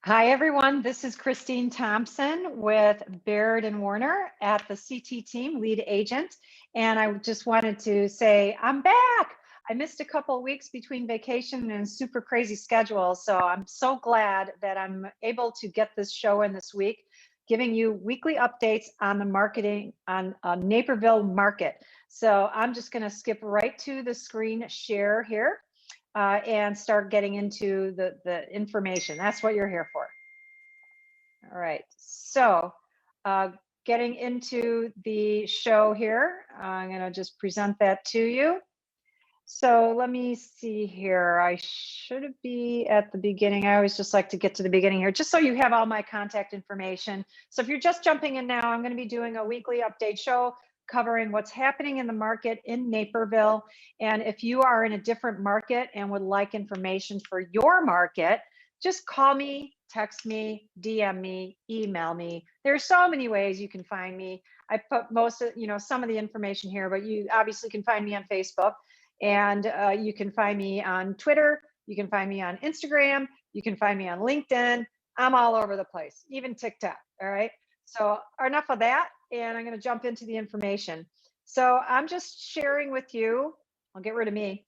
Hi, everyone. This is Christine Thompson with Baird and Warner at the CT team, lead agent. And I just wanted to say, I'm back. I missed a couple of weeks between vacation and super crazy schedule. So I'm so glad that I'm able to get this show in this week, giving you weekly updates on the marketing on Naperville market. So I'm just going to skip right to the screen share here. And start getting into the information. That's what you're here for. All right, so getting into the show here, I'm going to just present that to you. So let me see here. I should be at the beginning. I always just like to get to the beginning here, just so you have all my contact information. So if you're just jumping in now, I'm going to be doing a weekly update show covering what's happening in the market in Naperville. And if you are in a different market and would like information for your market, just call me, text me, DM me, email me. There's so many ways you can find me. I put most of, some of the information here, but you obviously can find me on Facebook. And you can find me on Twitter. You can find me on Instagram. You can find me on LinkedIn. I'm all over the place, even TikTok. All right. So enough of that. And I'm going to jump into the information. So I'm just sharing with you. I'll get rid of me.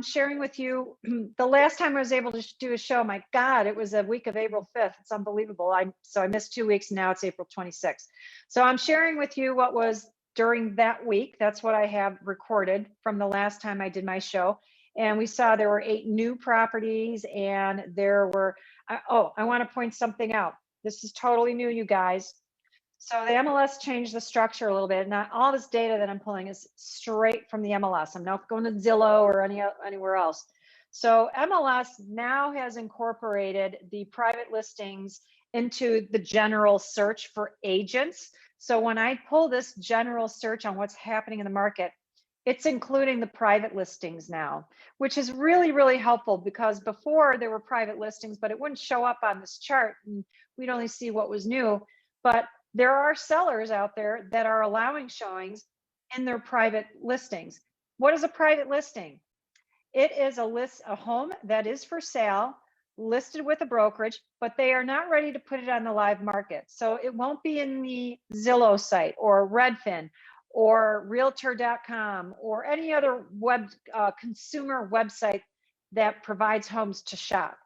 Sharing with you the last time I was able to do a show. My God, it was a week of April 5th. It's unbelievable. So I missed 2 weeks. Now it's April 26th. So I'm sharing with you what was during that week. That's what I have recorded from the last time I did my show. And we saw there were 8 new properties, and there were, I want to point something out. This is totally new, you guys. So the MLS changed the structure a little bit. Now all this data that I'm pulling is straight from the MLS. I'm not going to Zillow or anywhere else. So MLS now has incorporated the private listings into the general search for agents. So when I pull this general search on what's happening in the market, it's including the private listings now, which is really, really helpful, because before there were private listings, but it wouldn't show up on this chart and we'd only see what was new. But there are sellers out there that are allowing showings in their private listings. What is a private listing? It is a home that is for sale, listed with a brokerage, but they are not ready to put it on the live market. So it won't be in the Zillow site or Redfin or Realtor.com or any other consumer website that provides homes to shop.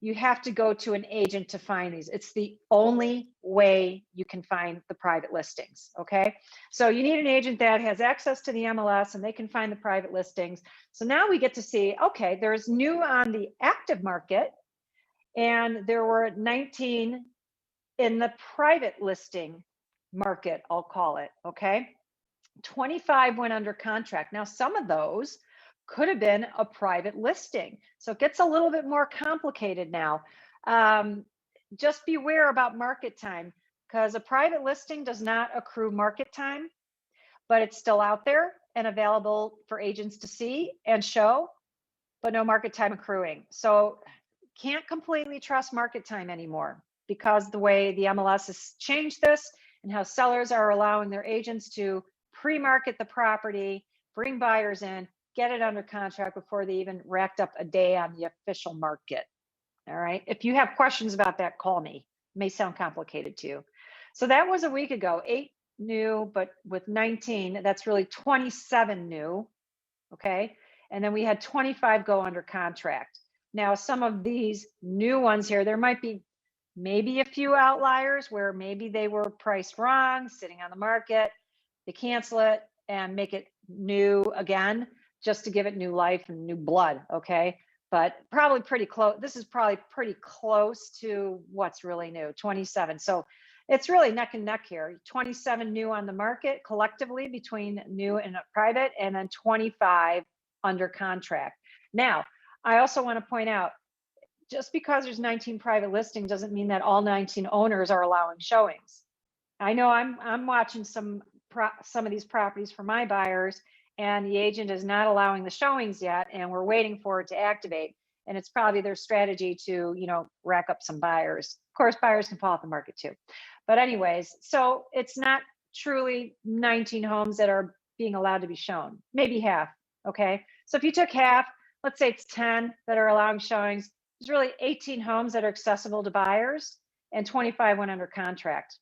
You have to go to an agent to find these. It's the only way you can find the private listings, okay? So you need an agent that has access to the MLS and they can find the private listings. So now we get to see, okay, there's new on the active market, and there were 19 in the private listing market, I'll call it, okay? 25 went under contract. Now, some of those could have been a private listing. So it gets a little bit more complicated now. Just beware about market time, because a private listing does not accrue market time, but it's still out there and available for agents to see and show, but no market time accruing. So can't completely trust market time anymore, because the way the MLS has changed this and how sellers are allowing their agents to pre-market the property, bring buyers in, get it under contract before they even racked up a day on the official market. All right. If you have questions about that, call me. It may sound complicated to you. So that was a week ago, 8 new, but with 19, that's really 27 new. Okay. And then we had 25 go under contract. Now, some of these new ones here, there might be maybe a few outliers where maybe they were priced wrong, sitting on the market. They cancel it and make it new again, just to give it new life and new blood, okay? But probably pretty close. This is probably pretty close to what's really new, 27. So it's really neck and neck here. 27 new on the market collectively between new and private, and then 25 under contract. Now, I also want to point out, just because there's 19 private listings doesn't mean that all 19 owners are allowing showings. I know I'm watching some of these properties for my buyers, and the agent is not allowing the showings yet, and we're waiting for it to activate. And it's probably their strategy to, rack up some buyers. Of course, buyers can fall off the market too. But anyways, so it's not truly 19 homes that are being allowed to be shown, maybe half, okay? So if you took half, let's say it's 10 that are allowing showings, There's really 18 homes that are accessible to buyers and 25 went under contract.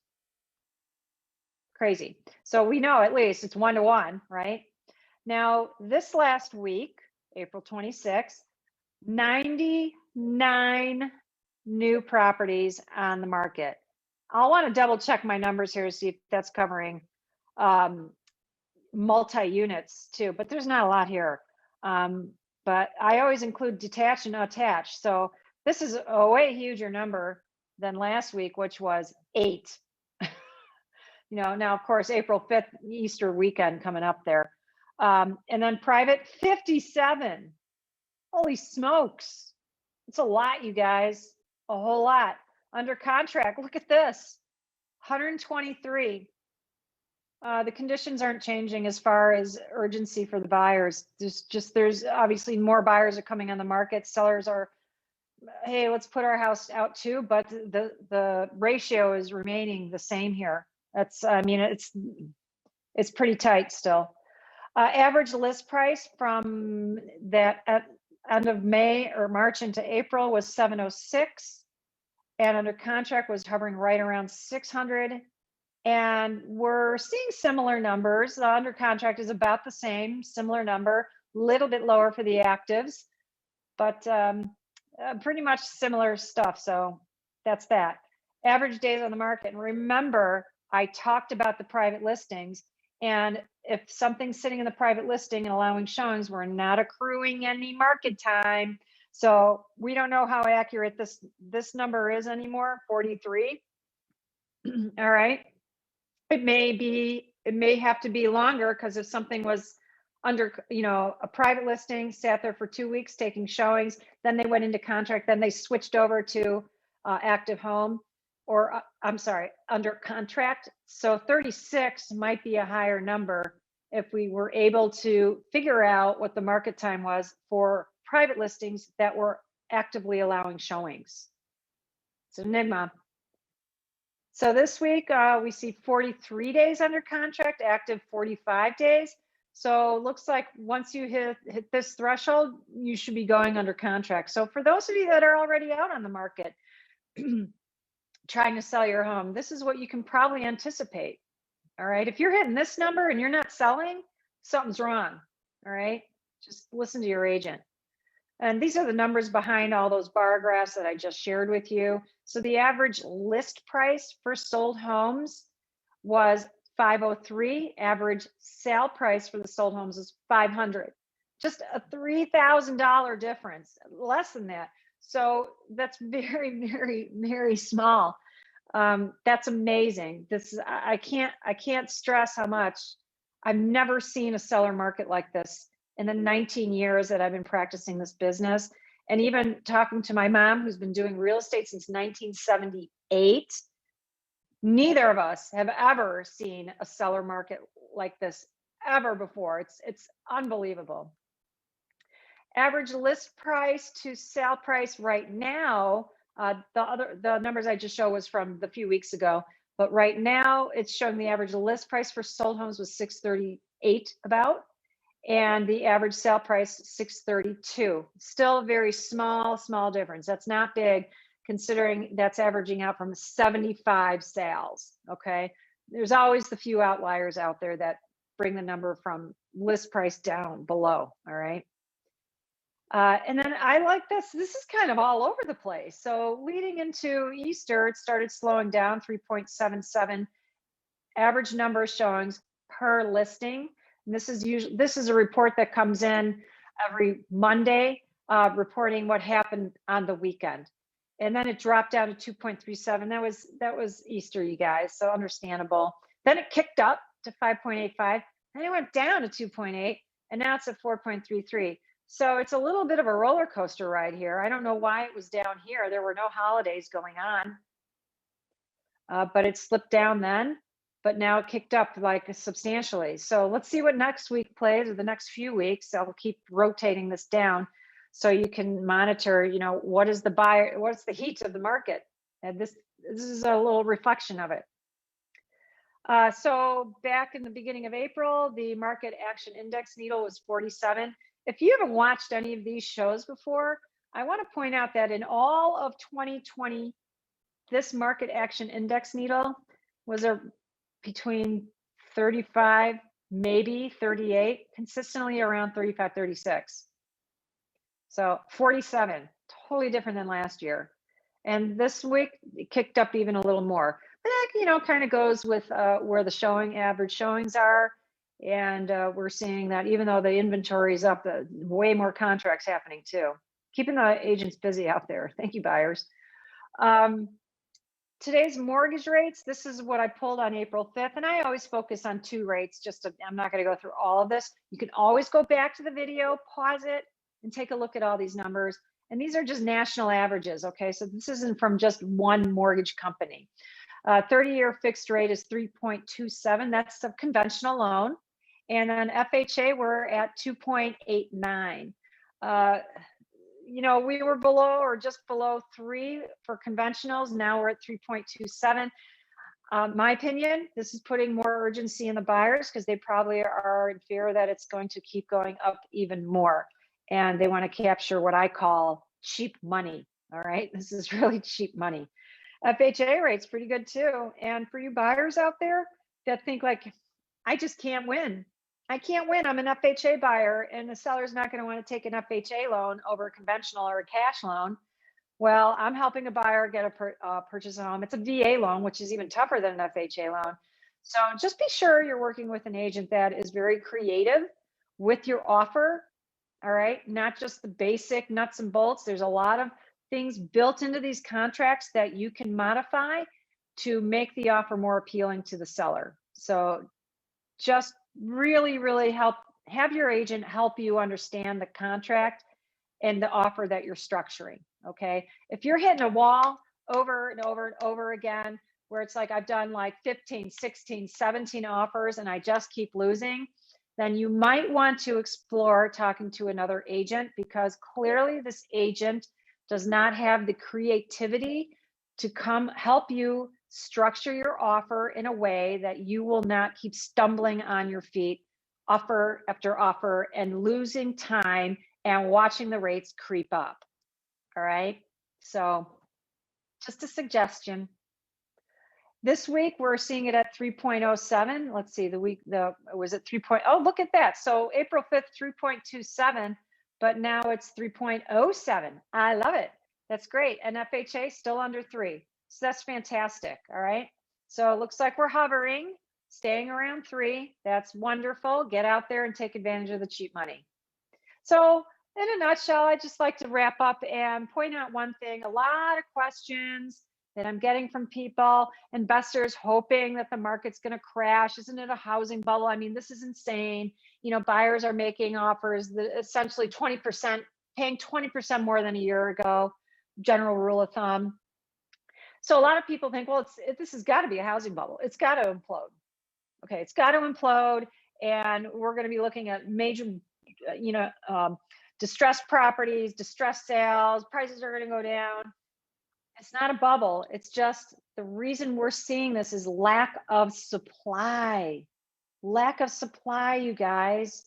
Crazy. So we know at least it's 1-to-1, right? Now, this last week, April 26th, 99 new properties on the market. I'll want to double check my numbers here to see if that's covering multi-units too, but there's not a lot here. But I always include detached and attached. So this is a way huger number than last week, which was 8. Now, of course, April 5th, Easter weekend coming up there. And then private, 57. Holy smokes. It's a lot, you guys. A whole lot. Under contract, look at this. 123. The conditions aren't changing as far as urgency for the buyers. There's obviously more buyers are coming on the market. Sellers are, hey, let's put our house out too, but the ratio is remaining the same here. It's pretty tight still. Average list price from that at end of May or March into April was 706, and under contract was hovering right around 600. And we're seeing similar numbers. The under contract is about the same, similar number, little bit lower for the actives, but pretty much similar stuff. So that's that. Average days on the market. And remember, I talked about the private listings. And if something's sitting in the private listing and allowing showings, we're not accruing any market time. So we don't know how accurate this number is anymore, 43. All right. It may have to be longer, because if something was under, a private listing, sat there for 2 weeks taking showings, then they went into contract, then they switched over to active home, or I'm sorry, under contract. So 36 might be a higher number if we were able to figure out what the market time was for private listings that were actively allowing showings. It's an enigma. So this week we see 43 days under contract, active 45 days. So it looks like once you hit this threshold, you should be going under contract. So for those of you that are already out on the market trying to sell your home, this is what you can probably anticipate. All right. If you're hitting this number and you're not selling, something's wrong. All right. Just listen to your agent. And these are the numbers behind all those bar graphs that I just shared with you. So the average list price for sold homes was 503. Average sale price for the sold homes is 500. Just a $3,000 difference, less than that. So that's very, very, very small. That's amazing. I can't stress how much. I've never seen a seller market like this in the 19 years that I've been practicing this business. And even talking to my mom, who's been doing real estate since 1978, neither of us have ever seen a seller market like this ever before. It's unbelievable. Average list price to sale price right now, the numbers I just showed was from the few weeks ago, but right now it's showing the average list price for sold homes was 638 about. And the average sale price 632. Still a very small difference. That's not big, considering that's averaging out from 75 sales. Okay, there's always the few outliers out there that bring the number from list price down below. All right. And then I like this. This is kind of all over the place. So leading into Easter, it started slowing down, 3.77 average number of showings per listing. And this is a report that comes in every Monday, reporting what happened on the weekend. And then it dropped down to 2.37. That was Easter, you guys, so understandable. Then it kicked up to 5.85. Then it went down to 2.8, and now it's at 4.33. So it's a little bit of a roller coaster ride here. I don't know why it was down here. There were no holidays going on, but it slipped down then. But now it kicked up like substantially. So let's see what next week plays, or the next few weeks. I'll keep rotating this down so you can monitor, what is what's the heat of the market. And this is a little reflection of it. So back in the beginning of April, the market action index needle was 47. If you haven't watched any of these shows before, I want to point out that in all of 2020, this market action index needle was between 35, maybe 38, consistently around 35, 36. So 47, totally different than last year. And this week it kicked up even a little more. But that, kind of goes with where the average showings are. And we're seeing that even though the inventory is up, way more contracts happening too. Keeping the agents busy out there. Thank you, buyers. Today's mortgage rates, this is what I pulled on April 5th. And I always focus on two rates. I'm not going to go through all of this. You can always go back to the video, pause it, and take a look at all these numbers. And these are just national averages, okay? So this isn't from just one mortgage company. 30-year fixed rate is 3.27. That's a conventional loan. And on FHA, we're at 2.89. We were below or just below 3 for conventionals. Now we're at 3.27. My opinion, this is putting more urgency in the buyers because they probably are in fear that it's going to keep going up even more. And they want to capture what I call cheap money. All right. This is really cheap money. FHA rate's pretty good too. And for you buyers out there that think like, I just can't win. I can't win. I'm an FHA buyer and the seller's not going to want to take an FHA loan over a conventional or a cash loan. Well, I'm helping a buyer get a purchase a home. It's a VA loan, which is even tougher than an FHA loan. So just be sure you're working with an agent that is very creative with your offer. All right. Not just the basic nuts and bolts. There's a lot of things built into these contracts that you can modify to make the offer more appealing to the seller. So just really, really have your agent help you understand the contract and the offer that you're structuring. Okay. If you're hitting a wall over and over and over again, where it's like I've done like 15, 16, 17 offers and I just keep losing, then you might want to explore talking to another agent because clearly this agent does not have the creativity to come help you structure your offer in a way that you will not keep stumbling on your feet, offer after offer, and losing time and watching the rates creep up. All right. So just a suggestion. This week, we're seeing it at 3.07. Let's see, was it 3. Oh, look at that. So April 5th, 3.27, but now it's 3.07. I love it. That's great. And FHA still under 3. So that's fantastic. All right. So it looks like we're hovering, staying around 3. That's wonderful. Get out there and take advantage of the cheap money. So in a nutshell, I'd just like to wrap up and point out one thing. A lot of questions that I'm getting from people, investors hoping that the market's going to crash. Isn't it a housing bubble? I mean, this is insane. Buyers are making offers that essentially 20%, paying 20% more than a year ago, general rule of thumb. So a lot of people think, well, this has got to be a housing bubble. It's got to implode. Okay, it's got to implode. And we're going to be looking at major, distressed properties, distressed sales, prices are going to go down. It's not a bubble. It's just the reason we're seeing this is lack of supply. Lack of supply, you guys.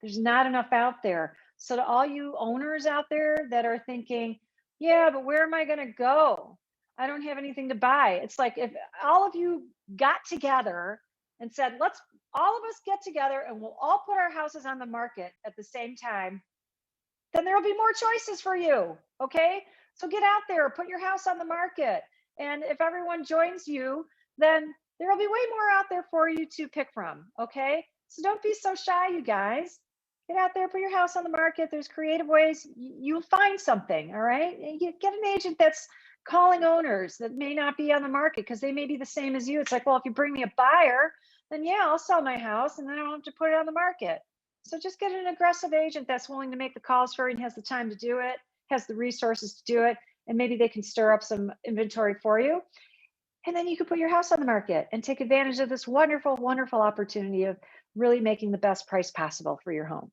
There's not enough out there. So to all you owners out there that are thinking, yeah, but where am I going to go? I don't have anything to buy. It's like if all of you got together and said, let's all of us get together and we'll all put our houses on the market at the same time, then there will be more choices for you. Okay. So get out there, put your house on the market. And if everyone joins you, then there will be way more out there for you to pick from. Okay. So don't be so shy, you guys. Get out there, put your house on the market. There's creative ways. You'll find something. All right. You get an agent that's calling owners that may not be on the market because they may be the same as you. It's like, well, if you bring me a buyer, then yeah, I'll sell my house and then I don't have to put it on the market. So just get an aggressive agent that's willing to make the calls for you and has the time to do it, has the resources to do it, and maybe they can stir up some inventory for you. And then you can put your house on the market and take advantage of this wonderful, wonderful opportunity of really making the best price possible for your home.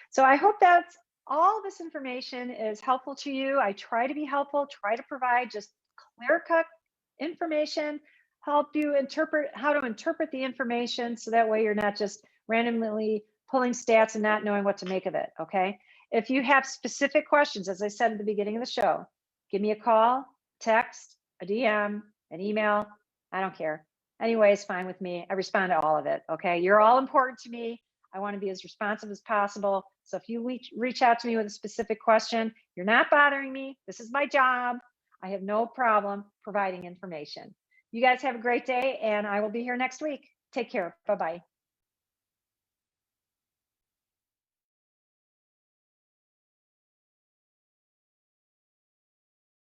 So I hope that all this information is helpful to you. I try to be helpful, try to provide just clear-cut information, help you interpret how to interpret the information so that way you're not just randomly pulling stats and not knowing what to make of it. Okay. If you have specific questions, as I said at the beginning of the show, give me a call, text, a DM, an email. I don't care. Anyway, it's fine with me. I respond to all of it. Okay. You're all important to me. I want to be as responsive as possible. So if you reach out to me with a specific question, you're not bothering me. This is my job. I have no problem providing information. You guys have a great day, and I will be here next week. Take care. Bye-bye.